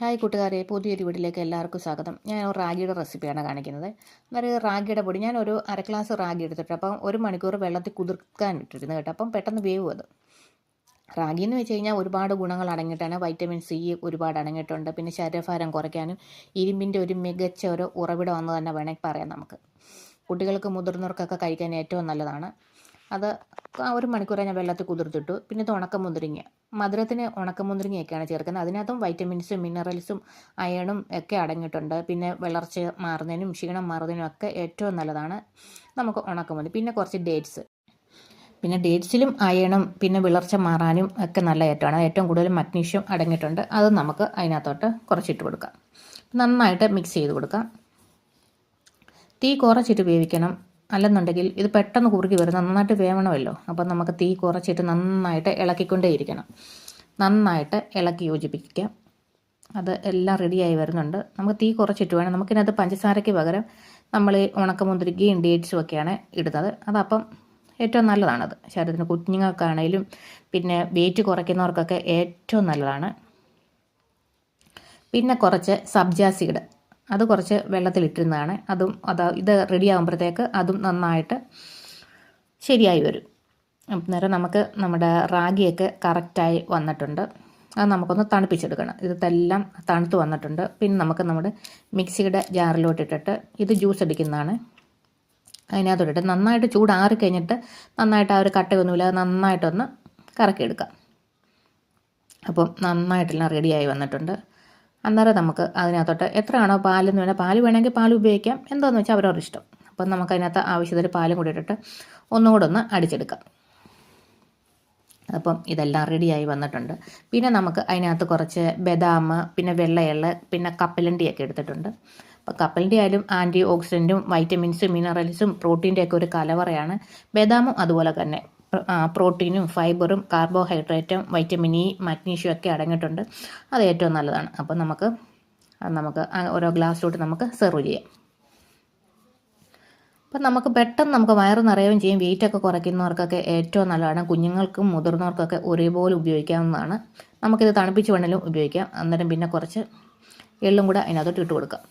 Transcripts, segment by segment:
Hi കൂട്ടുകാരെ, പുതിയൊരു വീട്ടിലേക്ക് എല്ലാവർക്കും സ്വാഗതം. ഞാൻ ഒരു റാഗിയുടെ റെസിപ്പിയാണ് കാണിക്കുന്നത്. അന്നേരം റാഗിയുടെ പൊടി ഞാനൊരു അര ഗ്ലാസ് റാഗി എടുത്തിട്ട് അപ്പം 1 മണിക്കൂർ വെള്ളത്തിൽ കുതിർക്കാൻ ഇട്ടിരുന്നു കേട്ടോ. അപ്പം പെട്ടെന്ന് വേവും അത്. റാഗി എന്ന് വെച്ച് കഴിഞ്ഞാൽ ഒരുപാട് ഗുണങ്ങൾ അടങ്ങിയിട്ടാണ്. വൈറ്റമിൻ സി ഒരുപാട് അടങ്ങിയിട്ടുണ്ട്. പിന്നെ ശരീരഭാരം കുറയ്ക്കാനും ഇരുമ്പിൻ്റെ ഒരു മികച്ച ഒരു ഉറവിടമെന്ന് തന്നെ വേണമെങ്കിൽ പറയാം നമുക്ക്. കുട്ടികൾക്ക് മുതിർന്നവർക്കൊക്കെ കഴിക്കാൻ ഏറ്റവും നല്ലതാണ്. അത് 1 മണിക്കൂർ ഞാൻ വെള്ളത്തിൽ കുതിർത്തിട്ടു. പിന്നെ ഇത് ഉണക്കമുന്തിരിങ്ങ, മധുരത്തിന് ഉണക്കമുന്തിരിങ്ങയൊക്കെയാണ് ചേർക്കുന്നത്. അതിനകത്തും വൈറ്റമിൻസും മിനറൽസും അയണും ഒക്കെ അടങ്ങിയിട്ടുണ്ട്. പിന്നെ വളർച്ച മാറുന്നതിനും ക്ഷീണം മാറുന്നതിനും ഒക്കെ ഏറ്റവും നല്ലതാണ് നമുക്ക് ഉണക്കമുന്തിരി. പിന്നെ കുറച്ച് ഡേറ്റ്സ്, പിന്നെ ഡേറ്റ്സിലും അയണും പിന്നെ വിളർച്ച മാറാനും ഒക്കെ നല്ല ഏറ്റമാണ്. ഏറ്റവും കൂടുതൽ മഗ്നീഷ്യം അടങ്ങിയിട്ടുണ്ട്. അത് നമുക്ക് അതിനകത്തോട്ട് കുറച്ചിട്ട് കൊടുക്കാം. നന്നായിട്ട് മിക്സ് ചെയ്ത് കൊടുക്കാം. തീ കുറച്ചിട്ട് വേവിക്കണം, അല്ലെന്നുണ്ടെങ്കിൽ ഇത് പെട്ടെന്ന് കുറുകി വരും. നന്നായിട്ട് വേവണമല്ലോ. അപ്പം നമുക്ക് തീ കുറച്ചിട്ട് നന്നായിട്ട് ഇളക്കിക്കൊണ്ടേയിരിക്കണം. നന്നായിട്ട് ഇളക്കി യോജിപ്പിക്കാം. അത് എല്ലാം റെഡിയായി വരുന്നുണ്ട്. നമുക്ക് തീ കുറച്ചിട്ട് വേണം. നമുക്കിതിനകത്ത് പഞ്ചസാരയ്ക്ക് പകരം നമ്മൾ ഉണക്കമുന്തിരിക്കയും ഡേറ്റ്സും ഒക്കെയാണ് ഇടുന്നത്. അതപ്പം ഏറ്റവും നല്ലതാണത്. ശരീരത്തിന് കുഞ്ഞുങ്ങൾക്കാണേലും പിന്നെ വെയിറ്റ് കുറയ്ക്കുന്നവർക്കൊക്കെ ഏറ്റവും നല്ലതാണ്. പിന്നെ കുറച്ച് സബ്ജാ സീഡ്, അത് കുറച്ച് വെള്ളത്തിലിട്ടിരുന്നതാണ്. ഇത് റെഡി ആകുമ്പോഴത്തേക്ക് അതും നന്നായിട്ട് ശരിയായി വരും. അന്നേരം നമുക്ക് നമ്മുടെ റാഗിയൊക്കെ കറക്റ്റായി വന്നിട്ടുണ്ട്. അത് നമുക്കൊന്ന് തണുപ്പിച്ചെടുക്കണം. ഇതെല്ലാം തണുത്ത് വന്നിട്ടുണ്ട്. പിന്നെ നമുക്ക് നമ്മുടെ മിക്സിയുടെ ജാറിലോട്ടിട്ടിട്ട് ഇത് ജ്യൂസ് അടിക്കുന്നതാണ്. അതിനകത്തോട്ടിട്ട് നന്നായിട്ട് ചൂടാറി കഴിഞ്ഞിട്ട് നന്നായിട്ട് ആ ഒരു കട്ടയൊന്നുമില്ല, നന്നായിട്ടൊന്ന് കറക്കിയെടുക്കാം. അപ്പം നന്നായിട്ടെല്ലാം റെഡിയായി വന്നിട്ടുണ്ട്. അന്നേരം നമുക്ക് അതിനകത്തോട്ട് എത്രയാണോ പാലെന്ന് വേണേൽ പാൽ വേണമെങ്കിൽ പാൽ ഉപയോഗിക്കാം, എന്താണെന്ന് വെച്ചാൽ അവരവരുടെ ഇഷ്ടം. അപ്പം നമുക്ക് അതിനകത്ത് ആവശ്യത്തിന് പാലും കൂടി ഇട്ടിട്ട് ഒന്നുകൂടെ ഒന്ന് അടിച്ചെടുക്കാം. അപ്പം ഇതെല്ലാം റെഡിയായി വന്നിട്ടുണ്ട്. പിന്നെ നമുക്ക് അതിനകത്ത് കുറച്ച് ബദാം, പിന്നെ വെള്ളയെള്ള്, പിന്നെ കപ്പലണ്ടിയൊക്കെ എടുത്തിട്ടുണ്ട്. അപ്പോൾ കപ്പലണ്ടി ആയാലും ആൻറ്റി ഓക്സിഡൻറ്റും വൈറ്റമിൻസും മിനറൽസും പ്രോട്ടീൻ്റെയൊക്കെ ഒരു കലവറയാണ്. ബദാമും അതുപോലെ തന്നെ പ്രോട്ടീനും ഫൈബറും കാർബോഹൈഡ്രേറ്റും വൈറ്റമിൻ ഇ മഗ്നീഷ്യം ഒക്കെ അടങ്ങിയിട്ടുണ്ട്. അത് ഏറ്റവും നല്ലതാണ്. അപ്പം നമുക്ക് ഓരോ ഗ്ലാസ്സിലോട്ട് നമുക്ക് സെർവ് ചെയ്യാം. അപ്പം നമുക്ക് പെട്ടെന്ന് നമുക്ക് വയറ് നിറയുകയും ചെയ്യും. വെയിറ്റൊക്കെ കുറയ്ക്കുന്നവർക്കൊക്കെ ഏറ്റവും നല്ലതാണ്. കുഞ്ഞുങ്ങൾക്കും മുതിർന്നവർക്കൊക്കെ ഒരേപോലെ ഉപയോഗിക്കാവുന്നതാണ്. നമുക്കിത് തണുപ്പിച്ച് വേണമെങ്കിലും ഉപയോഗിക്കാം. അന്നേരം പിന്നെ കുറച്ച് എള്ളും കൂടെ അതിനകത്തോട്ട് ഇട്ട് കൊടുക്കാം.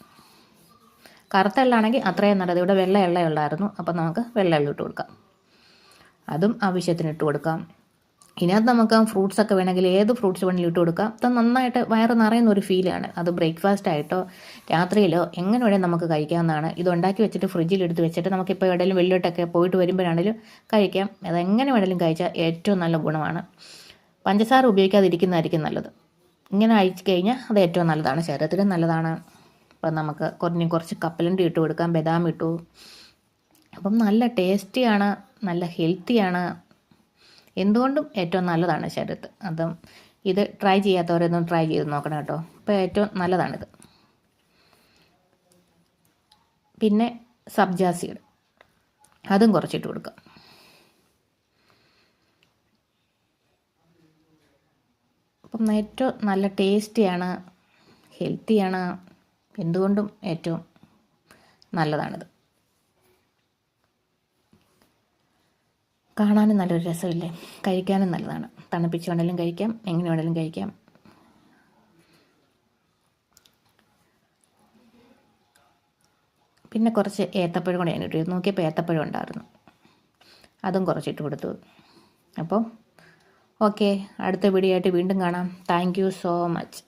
കറുത്ത എള്ളാണെങ്കിൽ അത്രയും നല്ലത്. ഇവിടെ വെള്ള എള്ള ഉള്ളായിരുന്നു, അപ്പം നമുക്ക് വെള്ള എള്ള ഇട്ട് കൊടുക്കാം. അതും ആവശ്യത്തിന് ഇട്ട് കൊടുക്കാം. ഇതിനകത്ത് നമുക്ക് ഫ്രൂട്ട്സൊക്കെ വേണമെങ്കിൽ ഏത് ഫ്രൂട്ട്സ് വേണമെങ്കിലും ഇട്ട് കൊടുക്കാം. അത് നന്നായിട്ട് വയറ് നിറയുന്ന ഒരു ഫീലാണ്. അത് ബ്രേക്ക്ഫാസ്റ്റ് ആയിട്ടോ രാത്രിയിലോ എങ്ങനെ വേണമെങ്കിൽ നമുക്ക് കഴിക്കാവുന്നതാണ്. ഇത് ഉണ്ടാക്കി വെച്ചിട്ട് ഫ്രിഡ്ജിൽ എടുത്ത് വെച്ചിട്ട് നമുക്കിപ്പോൾ എവിടെയെങ്കിലും വെളിയിലോട്ടൊക്കെ പോയിട്ട് വരുമ്പോഴാണെങ്കിലും കഴിക്കാം. അതെങ്ങനെ വേണമെങ്കിലും കഴിച്ചാൽ ഏറ്റവും നല്ല ഗുണമാണ്. പഞ്ചസാര ഉപയോഗിക്കാതിരിക്കുന്നതായിരിക്കും നല്ലത്. ഇങ്ങനെ അയച്ചു കഴിഞ്ഞാൽ അത് ഏറ്റവും നല്ലതാണ്, ശരീരത്തിനും നല്ലതാണ്. അപ്പം നമുക്ക് കുറച്ച് കപ്പലണ്ടി ഇട്ട് കൊടുക്കാം, ബദാം ഇട്ടു. അപ്പം നല്ല ടേസ്റ്റിയാണ്, നല്ല ഹെൽത്തിയാണ്, എന്തുകൊണ്ടും ഏറ്റവും നല്ലതാണ് ശരീരത്ത്. അതും ഇത് ട്രൈ ചെയ്യാത്തവരൊന്നും ട്രൈ ചെയ്ത് നോക്കണം കേട്ടോ. അപ്പോൾ ഏറ്റവും നല്ലതാണിത്. പിന്നെ സബ്ജാ സീഡ്, അതും കുറച്ചിട്ട് കൊടുക്കാം. അപ്പം ഏറ്റവും നല്ല ടേസ്റ്റിയാണ്, ഹെൽത്തിയാണ്, എന്തുകൊണ്ടും ഏറ്റവും നല്ലതാണിത്. കാണാനും നല്ലൊരു രസമില്ലേ, കഴിക്കാനും നല്ലതാണ്. തണുപ്പിച്ച് വേണമെങ്കിലും കഴിക്കാം, എങ്ങനെ വേണമെങ്കിലും കഴിക്കാം. പിന്നെ കുറച്ച് ഏത്തപ്പഴം കൂടെ ഞാൻ ഇട്ടു. നോക്കിയപ്പോൾ ഏത്തപ്പഴം ഉണ്ടായിരുന്നു, അതും കുറച്ചിട്ട് കൊടുത്തു. അപ്പോൾ ഓക്കെ, അടുത്ത വീഡിയോ ആയിട്ട് വീണ്ടും കാണാം. Thank you so much.